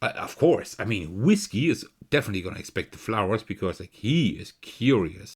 Of course, I mean, Whiskey is definitely going to expect the flowers because like he is curious.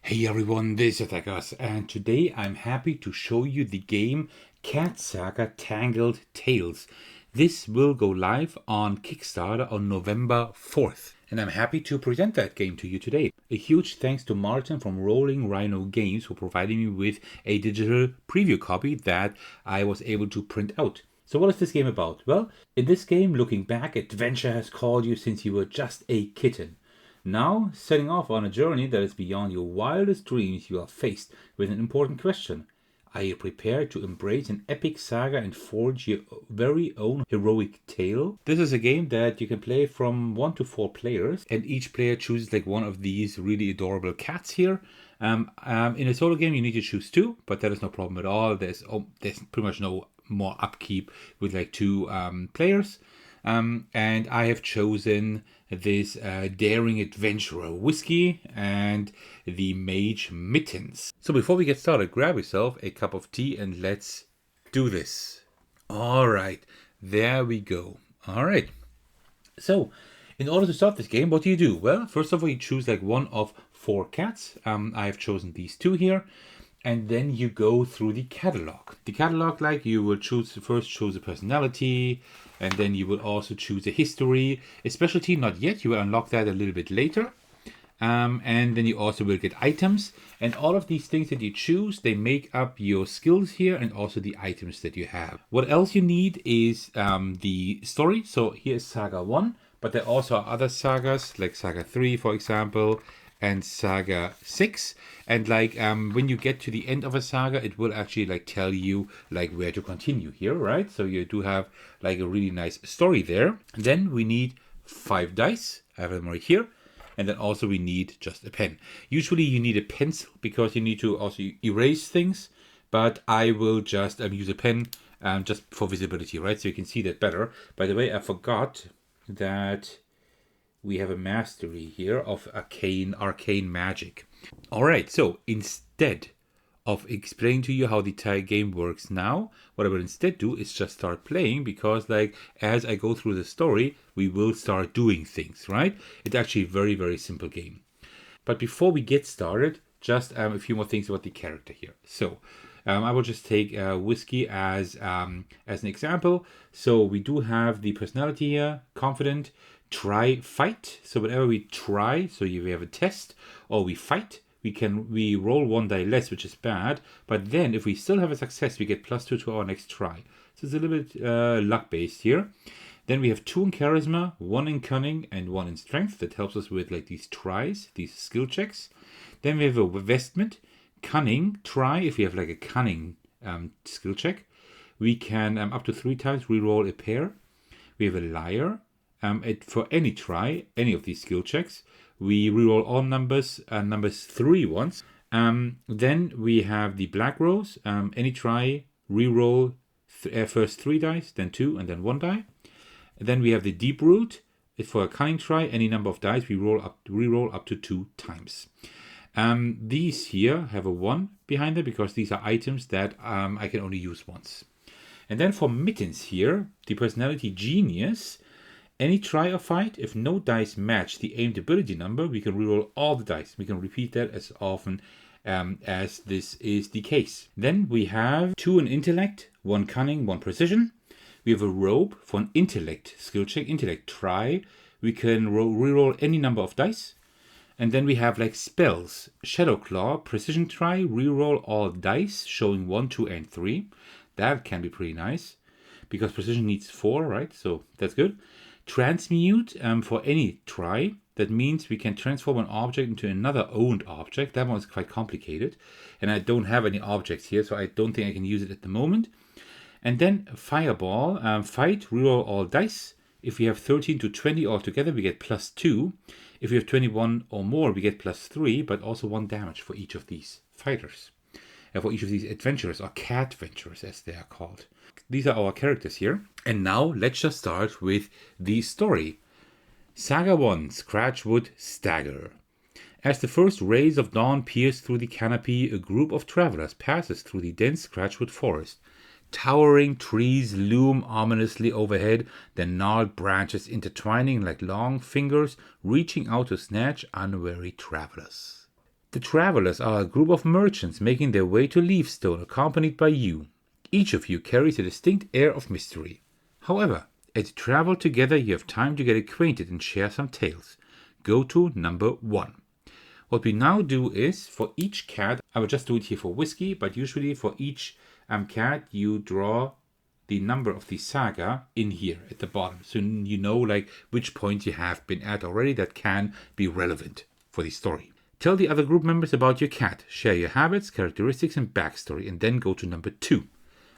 Hey everyone, this is Thecos, and today I'm happy to show you the game Cat Saga Tangled Tails. This will go live on Kickstarter on November 4th, and I'm happy to present that game to you today. A huge thanks to Martin from Rolling Rhino Games for providing me with a digital preview copy that I was able to print out. So what is this game about? Well, in this game, looking back, adventure has called you since you were just a kitten. Now, setting off on a journey that is beyond your wildest dreams, you are faced with an important question. Are you prepared to embrace an epic saga and forge your very own heroic tale? This is a game that you can play from 1 to 4 players, and each player chooses like one of these really adorable cats here. In a solo game, you need to choose 2, but that is no problem at all. There's pretty much no more upkeep with like 2 players. And I have chosen this daring adventurer Whiskey and the mage Mittens. So before we get started, grab yourself a cup of tea and let's do this. All right, there we go. All right. So in order to start this game, what do? Well, first of all, you choose like one of 4 cats. I have chosen these 2 here. And then you go through the catalog. The catalog, like you will choose a personality, and then you will also choose a history. A specialty, not yet. You will unlock that a little bit later. And then you also will get items. And all of these things that you choose, they make up your skills here and also the items that you have. What else you need is the story. So here is Saga 1, but there also are other sagas, like Saga 3, for example, and Saga 6. And like when you get to the end of a saga, it will actually like tell you like where to continue here, right? So you do have like a really nice story there. And then we need 5 dice. I have them right here. And then also we need just a pen. Usually you need a pencil because you need to also erase things. But I will just use a pen just for visibility, right? So you can see that better. By the way, I forgot that we have a mastery here of arcane magic. All right, so instead of explaining to you how the entire game works now, what I will instead do is just start playing, because like as I go through the story, we will start doing things, right? It's actually a very, very simple game. But before we get started, just a few more things about the character here. So I will just take Whiskey as an example. So we do have the personality here, confident, try, fight. So whenever we try, so we have a test or we fight, we roll 1 die less, which is bad. But then if we still have a success, we get +2 to our next try. So it's a little bit luck based here. Then we have 2 in charisma, 1 in cunning, and 1 in strength. That helps us with like these tries, these skill checks. Then we have a vestment, cunning, try if we have like a cunning skill check. We can up to 3 times reroll a pair. We have a liar. For any try, any of these skill checks, we reroll all numbers 3 once. Then we have the black rose. Any try, reroll first 3 dice, then 2, and then 1 die. And then we have the deep root. For a cunning try, any number of dice we reroll up to 2 times. These here have a 1 behind them because these are items that I can only use once. And then for Mittens here, the personality genius. Any try or fight, if no dice match the aimed ability number, we can reroll all the dice. We can repeat that as often as this is the case. Then we have 2 in intellect, 1 cunning, 1 precision. We have a robe for an intellect skill check, intellect try. We can reroll any number of dice. And then we have like spells, Shadow Claw, precision try, reroll all dice, showing 1, 2, and 3. That can be pretty nice because precision needs 4, right? So that's good. Transmute for any try. That means we can transform an object into another owned object. That one is quite complicated. And I don't have any objects here, so I don't think I can use it at the moment. And then Fireball, fight, reroll all dice. If we have 13 to 20 altogether, we get +2. If we have 21 or more, we get +3, but also 1 damage for each of these fighters. And for each of these adventurers, or Catventurers as they are called. These are our characters here. And now let's just start with the story. Saga 1, Scratchwood Stagger. As the first rays of dawn pierce through the canopy, a group of travelers passes through the dense scratchwood forest. Towering trees loom ominously overhead, their gnarled branches intertwining like long fingers, reaching out to snatch unwary travelers. The travelers are a group of merchants making their way to Leafstone, accompanied by you. Each of you carries a distinct air of mystery. However, as you travel together, you have time to get acquainted and share some tales. Go to number 1. What we now do is, for each cat, I will just do it here for whiskey, but usually for each cat, you draw the number of the saga in here at the bottom. So you know like which point you have been at already that can be relevant for the story. Tell the other group members about your cat. Share your habits, characteristics, and backstory, and then go to number 2.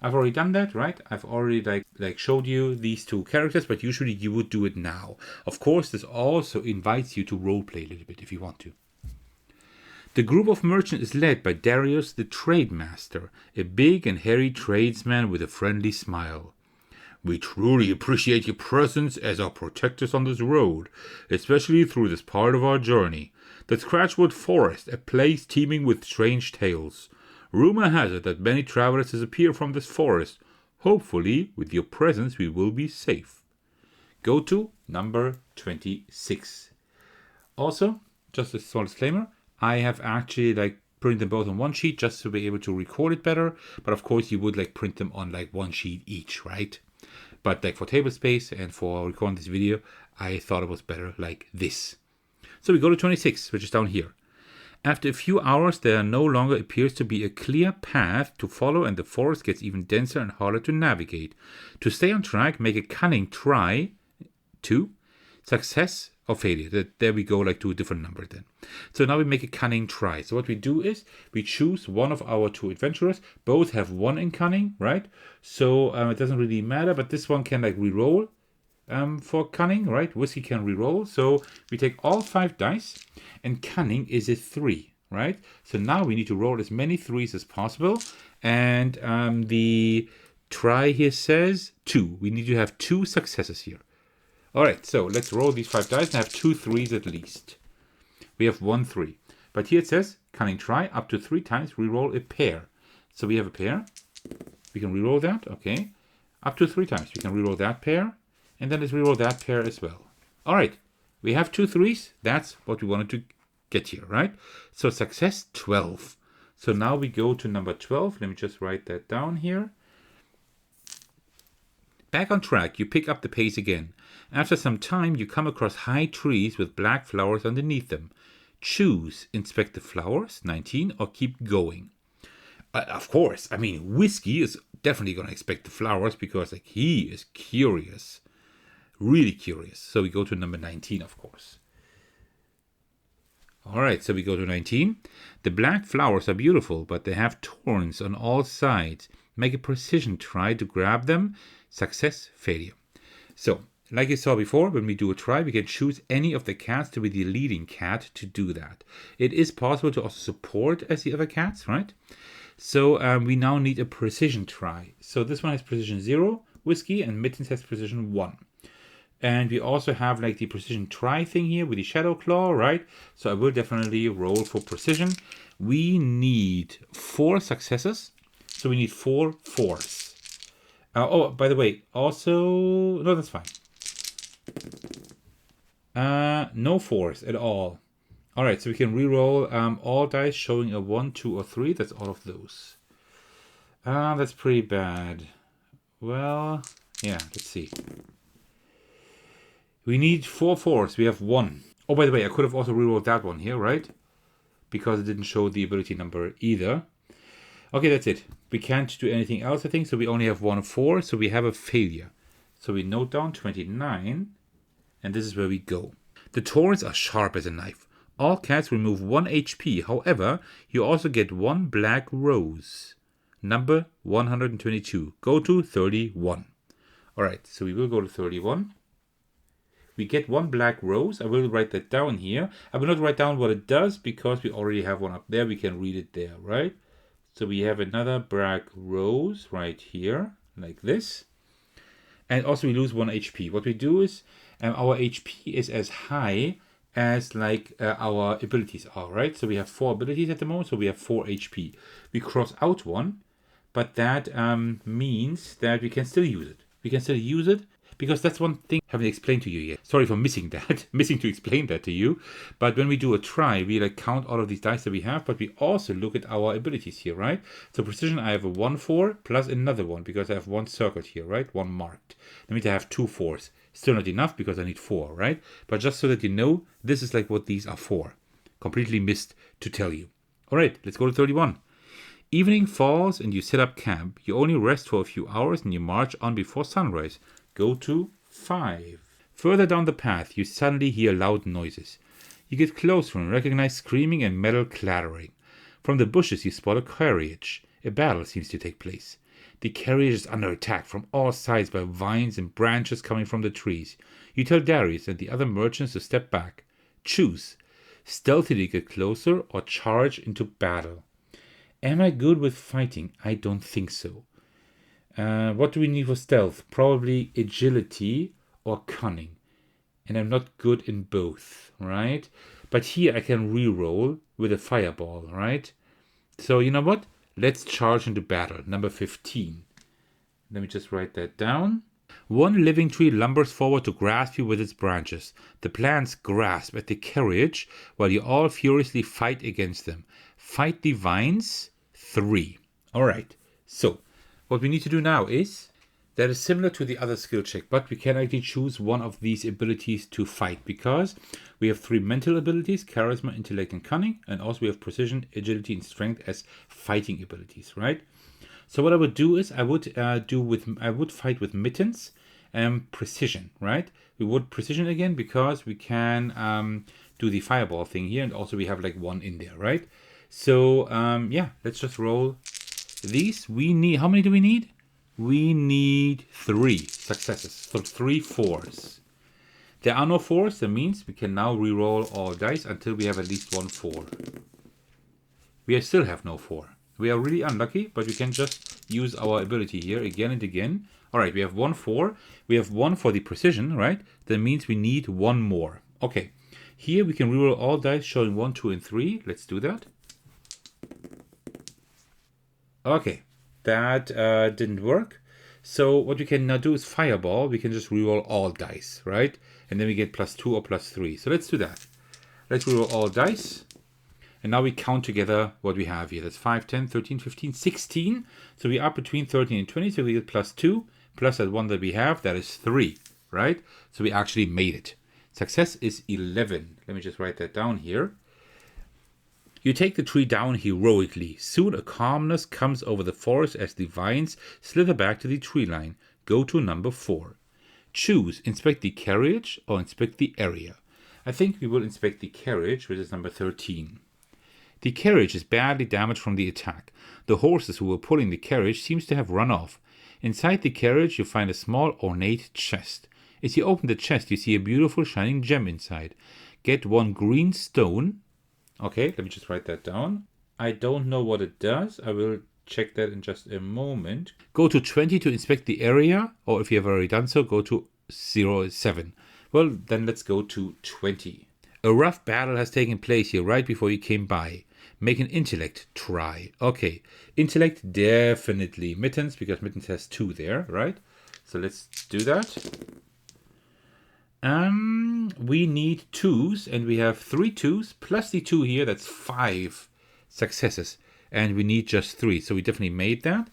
I've already done that, right? I've already like showed you these 2 characters, but usually you would do it now. Of course, this also invites you to roleplay a little bit if you want to. The group of merchants is led by Darius the Trade Master, a big and hairy tradesman with a friendly smile. We truly appreciate your presence as our protectors on this road, especially through this part of our journey. The Scratchwood Forest, a place teeming with strange tales. Rumor has it that many travelers disappear from this forest. Hopefully, with your presence, we will be safe. Go to number 26. Also, just a small disclaimer, I have actually printed them both on one sheet just to be able to record it better. But of course, you would print them on one sheet each, right? But for table space and for recording this video, I thought it was better like this. So we go to 26, which is down here. After a few hours, there no longer appears to be a clear path to follow, and the forest gets even denser and harder to navigate. To stay on track, make a cunning try. 2. Success or failure. There we go, to a different number then. So now we make a cunning try. So what we do is we choose one of our 2 adventurers. Both have 1 in cunning, right? So it doesn't really matter, but this one can re-roll for cunning, right? Whiskey can re-roll. So we take all 5 dice, and cunning is a 3, right? So now we need to roll as many 3s as possible. And the try here says 2. We need to have 2 successes here. Alright, so let's roll these 5 dice and have 2 3s at least. We have 1 3. But here it says, cunning try, up to 3 times reroll a pair. So we have a pair. We can reroll that, okay. Up to 3 times we can reroll that pair. And then let's reroll that pair as well. Alright, we have 2 3s. That's what we wanted to get here, right? So success 12. So now we go to number 12. Let me just write that down here. Back on track, you pick up the pace again. After some time, you come across high trees with black flowers underneath them. Choose inspect the flowers, 19, or keep going. Of course, Whiskey is definitely going to inspect the flowers because he is curious. Really curious. So we go to number 19, of course. Alright, so we go to 19. The black flowers are beautiful, but they have thorns on all sides. Make a precision try to grab them. Success, failure. So, like you saw before, when we do a try, we can choose any of the cats to be the leading cat to do that. It is possible to also support as the other cats, right? So we now need a precision try. So this one has precision 0, Whiskey, and Mittens has precision 1. And we also have the precision try thing here with the Shadow Claw, right? So I will definitely roll for precision. We need 4 successes. So we need 4 4s. Oh, by the way, also... No, that's fine. No 4s at all. Alright, so we can re-roll all dice showing a 1, 2, or 3. That's all of those. That's pretty bad. Well, yeah, let's see. We need 4 4s. We have 1. Oh, by the way, I could have also re-rolled that one here, right? Because it didn't show the ability number either. Okay, that's it. We can't do anything else, I think. So we only have 1 of 4. So we have a failure. So we note down 29. And this is where we go. The thorns are sharp as a knife. All cats remove 1 HP. However, you also get 1 black rose. Number 122. Go to 31. Alright, so we will go to 31. We get 1 black rose. I will write that down here. I will not write down what it does because we already have one up there. We can read it there, right? So we have another black rose right here, like this. And also we lose 1 HP. What we do is our HP is as high as like our abilities are, right? So we have 4 abilities at the moment, so we have 4 HP. We cross out one, but that means that we can still use it. We can still use it because that's one thing I haven't explained to you yet. Sorry for missing that, missing to explain that to you. But when we do a try, we like count all of these dice that we have, but we also look at our abilities here, right? So precision, I have a 1-4 plus another one because I have one circled here, right? One marked. That means I have 2 4s. Still not enough because I need 4, right? But just so that you know, this is like what these are for. Completely missed to tell you. All right, let's go to 31. Evening falls and you set up camp. You only rest for a few hours and you march on before sunrise. Go to 5. Further down the path, you suddenly hear loud noises. You get closer and recognize screaming and metal clattering. From the bushes, you spot a carriage. A battle seems to take place. The carriage is under attack from all sides by vines and branches coming from the trees. You tell Darius and the other merchants to step back. Choose. Stealthily get closer or charge into battle. Am I good with fighting? I don't think so. What do we need for stealth? Probably agility or cunning. And I'm not good in both, right? But here I can re-roll with a fireball, right? So you know what? Let's charge into battle. Number 15. Let me just write that down. One living tree lumbers forward to grasp you with its branches. The plants grasp at the carriage while you all furiously fight against them. Fight the vines. 3. All right. So what we need to do now is, that is similar to the other skill check, but we can actually choose one of these abilities to fight because we have 3 mental abilities, charisma, intellect, and cunning, and also we have precision, agility, and strength as fighting abilities, right? So what I would do is I would fight with mittens and precision, right? We would precision again because we can do the fireball thing here, and also we have like 1 in there, right? So yeah, let's just roll these. We need, how many do we need? We need 3 successes, so 3 4s. There are no 4s, that means we can now re-roll all dice until we have at least 1 4. We still have no 4. We are really unlucky, but we can just use our ability here again and again. All right, we have 1 4. We have 1 for the precision, right? That means we need 1 more. Okay, here we can re-roll all dice showing 1, 2, and 3. Let's do that. Okay, that didn't work. So what we can now do is fireball. We can just reroll all dice, right? And then we get +2 or +3. So let's do that. Let's reroll all dice. And now we count together what we have here. That's 5, 10, 13, 15, 16. So we are between 13 and 20. So we get +2 plus that 1 that we have. That is 3, right? So we actually made it. Success is 11. Let me just write that down here. You take the tree down heroically. Soon a calmness comes over the forest as the vines slither back to the tree line. Go to number 4. Choose inspect the carriage or inspect the area. I think we will inspect the carriage, which is number 13. The carriage is badly damaged from the attack. The horses who were pulling the carriage seems to have run off. Inside the carriage you find a small ornate chest. As you open the chest you see a beautiful shining gem inside. Get 1 green stone. Okay, let me just write that down. I don't know what it does. I will check that in just a moment. Go to 20 to inspect the area, or if you have already done so, go to 7. Well, then let's go to 20. A rough battle has taken place here right before you came by. Make an intellect try. Okay, intellect definitely. Mittens, because Mittens has 2 there, right? So let's do that. We need 2s, and we have 3 2s plus the 2 here. That's 5 successes, and we need just 3. So we definitely made that.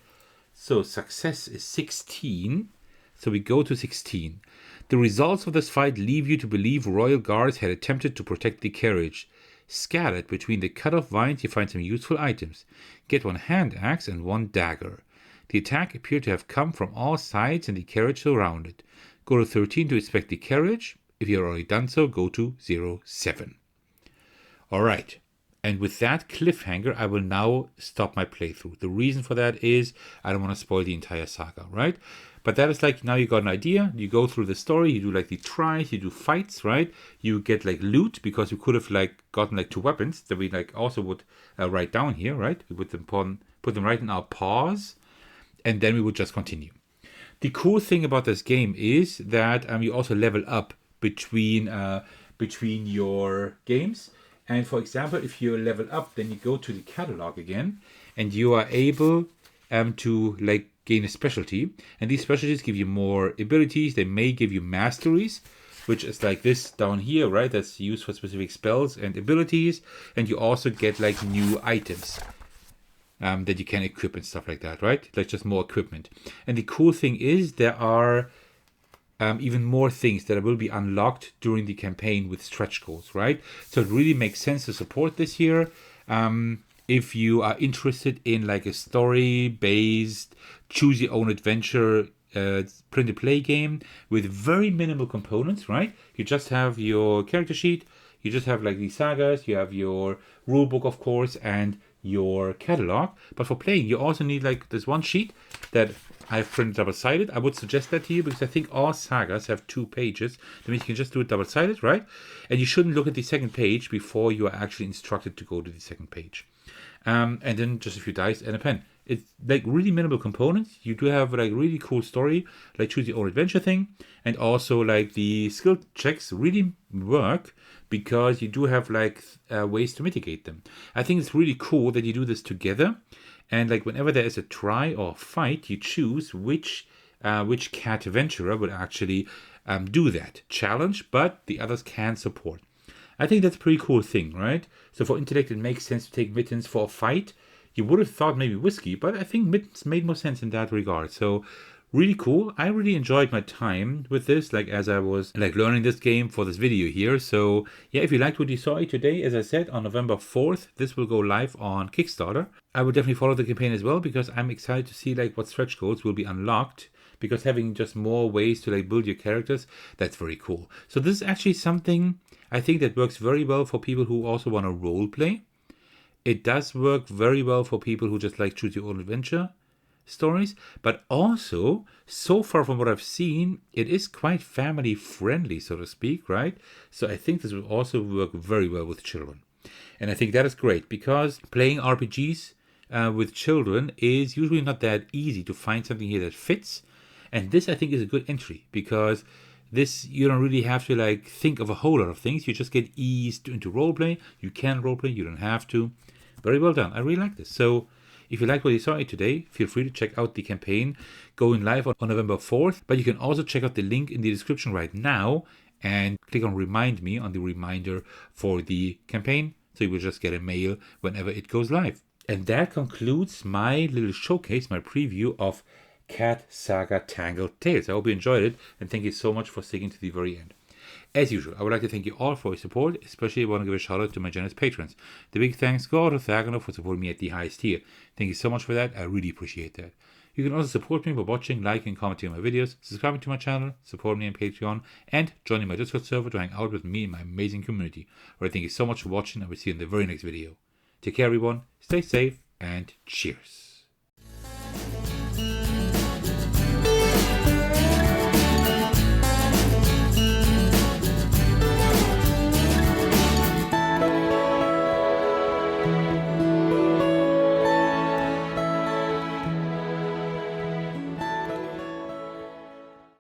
So success is 16. So we go to 16. The results of this fight leave you to believe royal guards had attempted to protect the carriage. Scattered between the cut-off vines, you find some useful items. Get 1 hand axe and 1 dagger. The attack appeared to have come from all sides and the carriage surrounded. Go to 13 to inspect the carriage. If you have already done so, go to 07. Alright, and with that cliffhanger, I will now stop my playthrough. The reason for that is I don't want to spoil the entire saga, right? But that is like, now you got an idea, you go through the story, you do like the tries, you do fights, right? You get like loot, because we could have like gotten like 2 weapons that we like also would write down here, right? We would put them right in our paws, and then we would just continue. The cool thing about this game is that you also level up between between your games. And for example, if you level up, then you go to the catalog again, and you are able to like gain a specialty. And these specialties give you more abilities. They may give you masteries, which is like this down here, right? That's used for specific spells and abilities. And you also get like new items that you can equip and stuff like that, right? Like just more equipment. And the cool thing is there are even more things that will be unlocked during the campaign with stretch goals, right? So it really makes sense to support this here. If you are interested in like a story-based, choose-your-own-adventure print-to-play game with very minimal components, right? You just have your character sheet, you just have like the sagas, you have your rulebook, of course, and your catalog. But for playing, you also need like this one sheet that I've printed double-sided. I would suggest that to you because I think all sagas have 2 pages. That means you can just do it double-sided, right? And you shouldn't look at the second page before you are actually instructed to go to the second page. And then just a few dice and a pen. It's like really minimal components. You do have like really cool story, like choose your own adventure thing. And also like the skill checks really work because you do have like ways to mitigate them. I think it's really cool that you do this together. And like whenever there is a try or fight, you choose which Catventurer would actually do that challenge, but the others can support. I think that's a pretty cool thing, right? So for intellect, it makes sense to take mittens for a fight. You would have thought maybe whiskey, but I think mittens made more sense in that regard. So really cool. I really enjoyed my time with this, like as I was like learning this game for this video here. So yeah, if you liked what you saw today, as I said, on November 4th, this will go live on Kickstarter. I will definitely follow the campaign as well because I'm excited to see like what stretch goals will be unlocked. Because having just more ways to like build your characters, that's very cool. So this is actually something I think that works very well for people who also want to role play. It does work very well for people who just like choose your own adventure stories, but also so far from what I've seen, it is quite family friendly, so to speak, right? So I think this will also work very well with children. And I think that is great because playing RPGs with children is usually not that easy to find something here that fits. And this I think is a good entry because this, you don't really have to like think of a whole lot of things. You just get eased into roleplay. You can roleplay, you don't have to. Very well done. I really like this. So if you like what you saw today, feel free to check out the campaign going live on November 4th. But you can also check out the link in the description right now and click on Remind Me on the reminder for the campaign. So you will just get a mail whenever it goes live. And that concludes my little showcase, my preview of Cat Saga Tangled Tails. I hope you enjoyed it, and thank you so much for sticking to the very end. As usual, I would like to thank you all for your support, especially I want to give a shout out to my generous patrons. The big thanks go out to Thecos for supporting me at the highest tier. Thank you so much for that, I really appreciate that. You can also support me by watching, liking, and commenting on my videos, subscribing to my channel, support me on Patreon, and joining my Discord server to hang out with me and my amazing community. Alright, thank you so much for watching, and we'll see you in the very next video. Take care everyone, stay safe, and cheers.